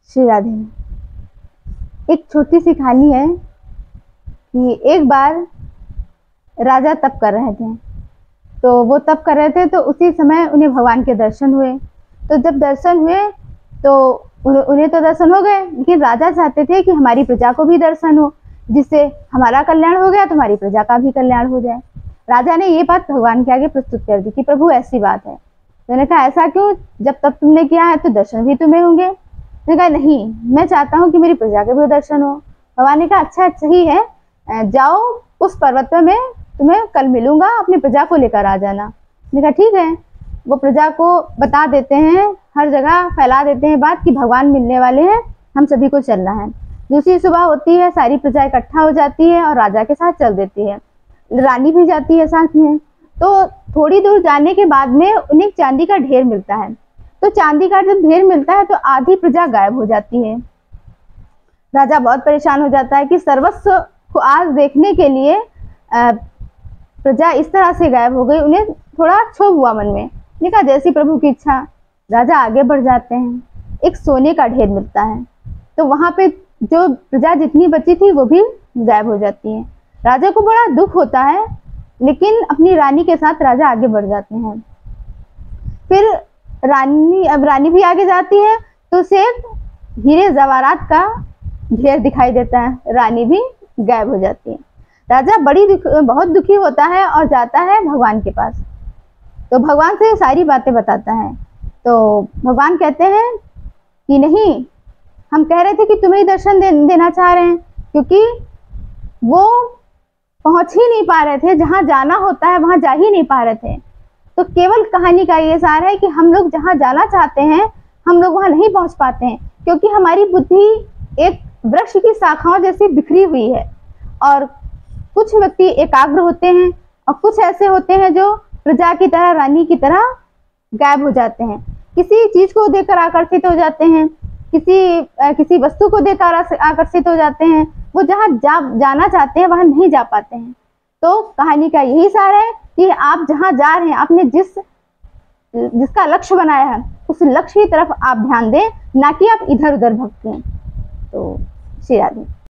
श्री राधे। एक छोटी सी कहानी है कि एक बार राजा तप कर रहे थे। तो वो तप कर रहे थे तो उसी समय उन्हें भगवान के दर्शन हुए। तो जब दर्शन हुए तो उन्हें तो दर्शन हो गए, लेकिन राजा चाहते थे कि हमारी प्रजा को भी दर्शन हो, जिससे हमारा कल्याण हो गया तो हमारी प्रजा का भी कल्याण हो जाए। राजा ने ये बात भगवान के आगे प्रस्तुत कर दी कि प्रभु ऐसी बात है। तो उन्होंने कहा ऐसा क्यों, जब तप तुमने किया है तो दर्शन भी तुम्हें होंगे। उन्होंने कहा नहीं, मैं चाहता हूँ कि मेरी प्रजा के भी दर्शन हो। भगवान ने कहा अच्छा सही है, जाओ उस पर्वत पे मैं तुम्हें कल मिलूंगा, अपनी प्रजा को लेकर आ जाना। मैंने कहा ठीक है। वो प्रजा को बता देते हैं, हर जगह फैला देते हैं बात कि भगवान मिलने वाले हैं, हम सभी को चलना है। दूसरी सुबह होती है, सारी प्रजा इकट्ठा हो जाती है और राजा के साथ चल देती है। रानी भी जाती है साथ में। तो थोड़ी दूर जाने के बाद में उन्हें चांदी का ढेर मिलता है। तो चांदी का जब ढेर मिलता है तो आधी प्रजा गायब हो जाती है। राजा बहुत परेशान हो जाता है कि सर्वस्व को आज देखने के लिए प्रजा इस तरह से गायब हो गई। उन्हें थोड़ा क्षोभ हुआ मन में। देखा जैसी प्रभु की इच्छा, राजा आगे बढ़ जाते हैं। एक सोने का ढेर मिलता है, तो वहां पे जो प्रजा जितनी बची थी वो भी गायब हो जाती है। राजा को बड़ा दुख होता है, लेकिन अपनी रानी के साथ राजा आगे बढ़ जाते हैं। फिर रानी भी आगे जाती है तो उसे हीरे जवाहरात का ढेर दिखाई देता है, रानी भी गायब हो जाती है। राजा बहुत दुखी होता है और जाता है भगवान के पास। तो भगवान से सारी बातें बताता है। तो भगवान कहते हैं कि नहीं, हम कह रहे थे कि तुम्हें दर्शन देना चाह रहे हैं, क्योंकि वो पहुंच ही नहीं पा रहे थे, जहां जाना होता है वहां जा ही नहीं पा रहे थे। तो केवल कहानी का ये सार है कि हम लोग जहां जाना चाहते हैं हम लोग वहां नहीं पहुंच पाते हैं, क्योंकि हमारी बुद्धि एक वृक्ष की शाखाओं जैसी बिखरी हुई है। और कुछ व्यक्ति एकाग्र होते हैं और कुछ ऐसे होते हैं जो प्रजा की तरह, रानी की तरह गायब हो जाते हैं। किसी चीज को देखकर आकर्षित हो जाते हैं, किसी वस्तु को देखकर आकर्षित हो जाते हैं। वो जहाँ जाना चाहते हैं वहां नहीं जा पाते हैं। तो कहानी का यही सार है कि आप जहाँ जा रहे हैं, आपने जिसका लक्ष्य बनाया है उस लक्ष्य की तरफ आप ध्यान दें, ना कि आप इधर उधर भटकें। तो श्री राधे।